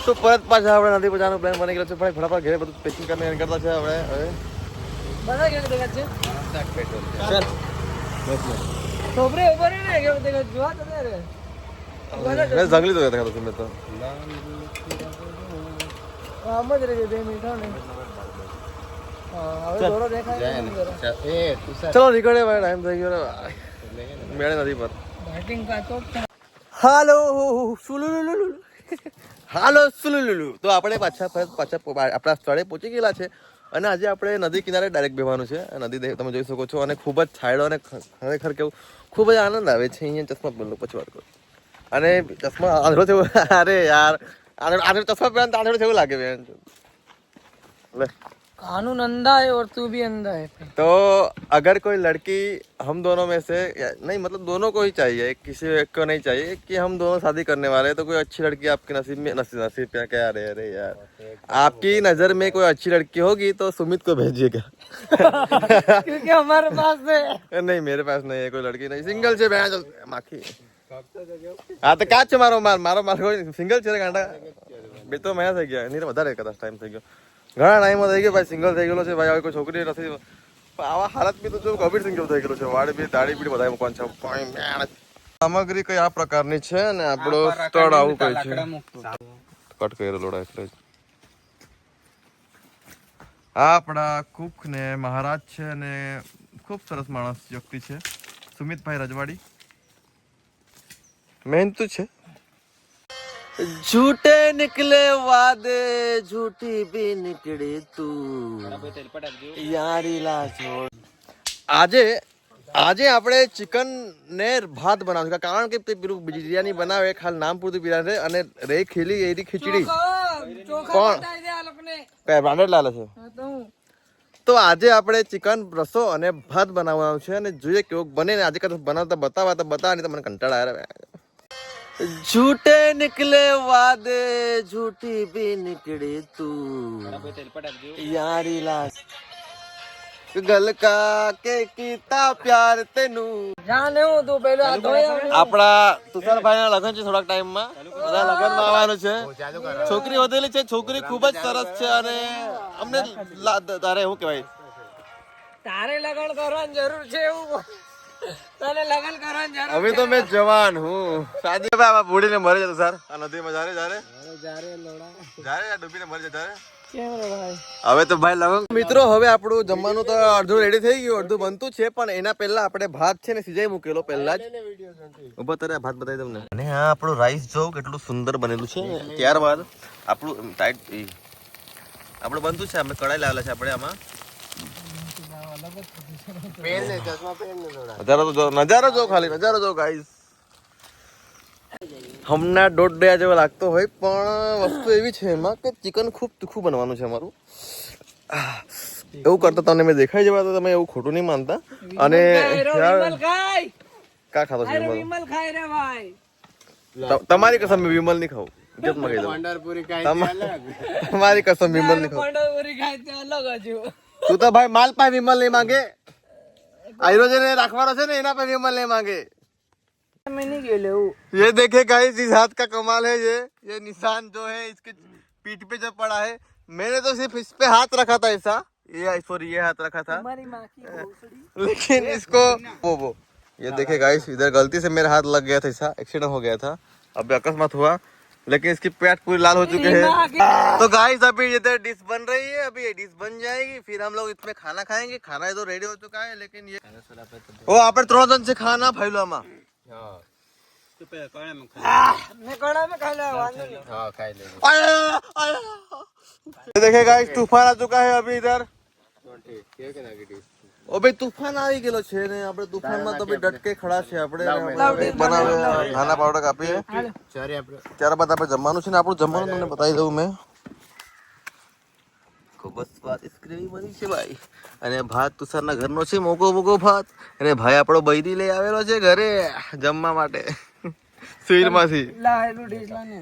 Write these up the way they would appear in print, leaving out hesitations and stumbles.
તો પરત પાછા આપણે નદી પર જવાનો પ્લાન બની ગયો છે ભાઈ. ફટાફટ ઘરે બધું પેકિંગ કરીને કરતા છે આપણે હવે. બધા કેવું દેખાય છે? ચાલ છોકરે ઉભા રહે ને કેવું દેખાય જોવા તો રે. મેં જંગલી તો દેખાતો છું મેં તો. આમ જ રહી 2 મિનિટ ને. હા હવે દોરો દેખાય છે. ચલો નીકળે ભાઈ, ટાઈમ થઈ ગયો મેળે નદી પર. બેટિંગ પાછો હાલો સુલુલુલુ, હાલો સુલુલુલુ. તો આપણે પાછા આપણા સ્થળે પહોંચી ગયેલા છે અને આજે આપણે નદી કિનારે ડાયરેક્ટ બેવાનું છે. નદી તમે જોઈ શકો છો અને ખૂબ જ છાંયડો અને ખરેખર કેવું ખૂબ જ આનંદ આવે છે. અહીંયા ચશ્મા પહેરલો પછી વાત કરું અને ચશ્મા આંધળો થયો. અરે યાર આંધળો ચશ્મા પહેરે તો આંધળો થયું લાગે બેન. લે कानून अंधा है और तू भी अंधा है. तो अगर कोई लड़की हम दोनों में से नहीं मतलब दोनों को ही चाहिए, किसी एक को नहीं चाहिए कि हम दोनों शादी करने वाले हैं, तो कोई अच्छी लड़की आपके नसीब में नसीब क्या क्या रहे. अरे यार आपकी नजर में कोई अच्छी लड़की होगी तो सुमित को भेजिएगा. क्योंकि हमारे पास है. नहीं मेरे पास नहीं है कोई लड़की, नहीं सिंगल છે બે માખી. હા તો ક્યાં છે મારો માર કોઈ સિંગલ છે ગાંડા. 2 મહિના થઈ ગયા, નહીં વધારે કદાચ ટાઈમ થઈ ગયો, ઘણા ટાઈમ થઈ ગયો ભાઈ. સિંગલ થઈ ગયેલો છે ભાઈ, હવે કોઈ છોકરી નથી. આવા હાલત બી તો જો કબીર સિંગલ થઈ ગયેલો છે. વાળ બી દાઢી બી બધા મૂકવાનું છે. સામગ્રી કઈ આ પ્રકારની છે અને આપણો સ્થળ આવું કઈ છે. કટ કર્યો લોડા એટલે જ. આ આપણા કુક ને મહારાજ છે અને ખૂબ સરસ માણસ વ્યક્તિ છે સુમિતભાઈ રજવાડી. મહેનતુ છે. झूठे निकले वादे झूठी भी निकली तू यारी ला छोड़. આજે આપણે ચિકન ને ભાત બનાવશું કારણ કે પેલું બિરયાની બનાવે ખાલી નામ પૂરતું બિરયાની અને રે ખીલી એરી ખીચડી કોણ બ્રાન્ડેડ લાલે છે. તો આજે આપણે ચિકન રસો અને ભાત બનાવવાનું છે અને જોઈએ કેવું બને ને આજે કદાચ બનાવતા બતાવા નહીં તો મને કંટાળા આવ્યા. झूठे निकले वादे झूठी भी निकली तू यारी लाश ગલકા કે કીતા પ્યાર તેનું જાને હું તું પેલો આ ધોયા. આપણા તુષારભાઈ ના લગ્ન છે થોડાક ટાઈમ માં, બધા લગ્ન માં આવવાનું છે. છોકરી વધેલી છે, છોકરી ખૂબ જ સરસ છે અને અમને તારે શું કહેવાય તારે લગન કરવાની જરૂર છે એવું તને લગન કરવાની જરૂર. अभी तो मैं जवान हूँ. शादी में आप बूढ़ी ने मरे जाते सर आ नदी में जा डूबी ने मरे જતા કેમ રે ભાઈ. હવે તો ભાઈ લગન મિત્રો હવે આપણું જમવાનું તો અડધું રેડી થઈ ગયું, અડધું બનતું છે પણ એના પહેલા આપણે ભાત છે ને સિજાઈ મૂકેલો પહેલા જ. ઉભા તારે ભાત બતાવી તમને. અને હા આપણું રાઈસ જો કેટલું સુંદર બનેલું છે. ત્યારબાદ આપણું ટાઈટ આપણું બનતું છે. અમે કઢાઈ લાવેલા છે આપણે આમાં. નજારો જો ખાલી નજારો જો ગાઈસ. હમણાં 1.5 જેવો લાગતો હોય પણ વસ્તુ એવી છે એમાં કે ચિકન ખૂબ તીખું બનવાનું છે અમારું. એવું કરતા તમને મેં દેખાઈ જવા તો તમે એવું ખોટું નહીં માનતા. અને કા ખાતો છે વિમલ ખાય રે ભાઈ. તમારી કસમ મેં વિમલ નહીં ખાવું. તમારી કસમ વિમલ નહીં ખાવું. પાંડવપુરી ખાય તે અલગ હજુ. તું તો ભાઈ માલ પાસે વિમલ નહીં માંગે. આયરો જેને રાખવાનો છે ને એના पे विमल नहीं मांगे. मैं नहीं गेले हूँ. ये देखे गाइस इस हाथ का कमाल है. ये निशान जो है इसके पीठ पे जब पड़ा है मैंने तो सिर्फ इस पे हाथ रखा था ऐसा. ये सॉरी ये हाथ रखा था हमारी माँ की भोसड़ी. लेकिन इसको वो ये देखे गाइस इधर गलती से मेरा हाथ लग गया था, ऐसा एक्सीडेंट हो गया था. अभी अकस्मात हुआ लेकिन इसकी पेट पूरी लाल हो चुके हैं. तो गाइस अभी इधर डिश बन रही है. अभी ये डिश बन जाएगी फिर हम लोग इसमें खाना खाएंगे. खाना तो रेडी हो चुका है लेकिन ये ओ આપણે 3 જણ છે ખાના ફાઈલોમાં. मैं कड़ा में खा लिया वांदो नहीं. हाँ खाई ले. ये देखे गाइस तूफान आ चुका है अभी इधर. के के नागी डी. ઓ ભાઈ તુફાન આવી ગયેલો છે ને આપણે તુફાનમાં તો ભાઈ ડટકે ખડા છે આપણે બનાવે ખાના પાવડર કાપીએ. ત્યારબાદ આપણે જમવાનું છે ને આપણું જમવાનું તમને બતાવી દઉં મેં. ખૂબ જ સ્વાદિષ્ટ ગ્રેવી બની છે ભાઈ. અને ભાત તુષારના ઘરનો છે મોગો ભાત. અને ભાઈ આપણો બૈરી લઈ આવેલો છે ઘરે જમવા માટે સુઈરમાંથી. લાયેલું ડીશ લાને.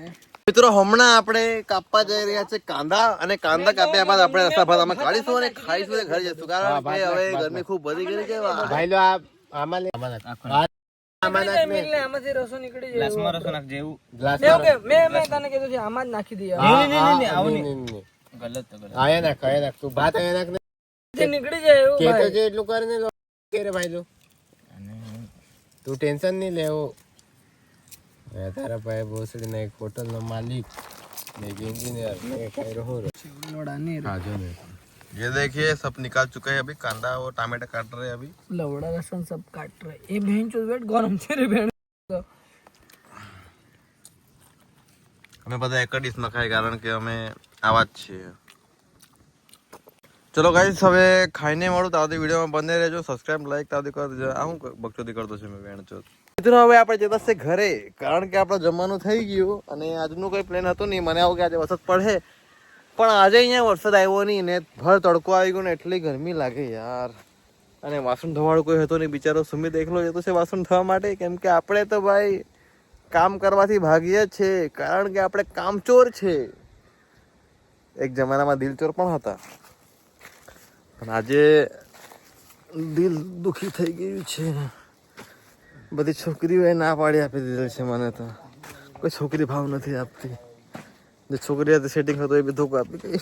મિત્રો હમણાં આપણે કાપવા જઈ રહ્યા છે કાંદા અને કાંદા કાપ્યા બાદ આપણે રસા ભાત આમાં કાઢીશું અને ખાઈશું અને ઘરે જઈશું કારણ કે હવે ગરમી ખૂબ વધી ગઈ છે. ભાઈ લો આમાં આમાંથી રસો નીકળી જાય ગ્લાસમાં રસો નાખ જેવું એવું કે મેં તને કીધું છે આમાં જ નાખી દઈએ ગલત તો ગલત આયા નાખ તું ભાત આયા નાખ જે નીકળી જાય એવું કે તો ભાઈ. જે એટલું કરીને લો કે રે ભાઈ તું ટેન્શન નહીં લેવો તારા ભાઈ ભોસડી ના એક હોટલ નો માલિક ને એક इंजीनियर ને કઈ રહો લોડાની હા જો ને ये देखिए सब निकाल चुके हैं अभी कांदा और टमाटर काट रहे हैं अभी लवड़ा लहसुन सब काट रहे ये बहन चोद बेट गरम છે रे बहन અમે બધા એક જ ડીશમાં ખાય કારણ કે અમે આવા જ છીએ ચલો ગાઈસ હવે ખાઈને મળું તો આવતી વિડીયોમાં બને રહેજો સબસ્ક્રાઇબ લાઈક તાવતી કરી દેજો આ હું બકચોદી કરતો છું મેં વેણચોદ મિત્રો હવે આપણે જતા છે ઘરે કારણ કે આપણો જમવાનું થઈ ગયું અને આજનું કોઈ પ્લાન હતું નહીં મને આવું કે આજે વરસાદ પડે પણ આજે અહીંયા વરસાદ આવ્યો નહીં ને ભર તડકો આવી ગયો ને એટલી ગરમી લાગે યાર અને વાસણ ધોવાળું કોઈ હતો નહીં બિચારો સુમિત એકલો જતો છે વાસણ ધોવા માટે કેમ કે આપણે તો ભાઈ કામ કરવાથી ભાગીએ જ છે કારણ કે આપણે કામચોર છે એક જમાનામાં દિલચોર પણ હતા પણ આજે દિલ દુખી થઈ ગયું છે બધી છોકરીઓએ ના પાડી આપી દીધેલ છે મને તો કોઈ છોકરી ભાવ નથી આપતી जो छोकरी है सेटिंग हो तो ये भी धोखा आपी गई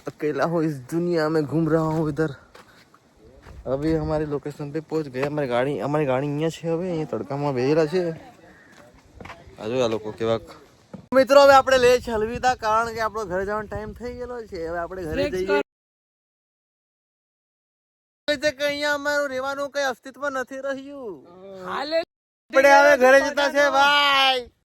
अकेला हो इस दुनिया में घूम रहा हूँ इधर अभी हमारी लोकेशन पे पहुंच गए हमारी गाड़ी અહીંયા છે હવે અહીંયા તડકામાં બેહેલા છે આજો આ લોકો કેવા મિત્રો હવે આપણે લે છે હલવીતા કારણ કે આપણો ઘરે જવાનો ટાઈમ થઈ ગયેલો છે હવે આપણે ઘરે જઈએ છે કે અહીંયા અમારું રહેવાનું કઈ અસ્તિત્વ નથી રહ્યું હાલે આપણે હવે ઘરે જતા છે ભાઈ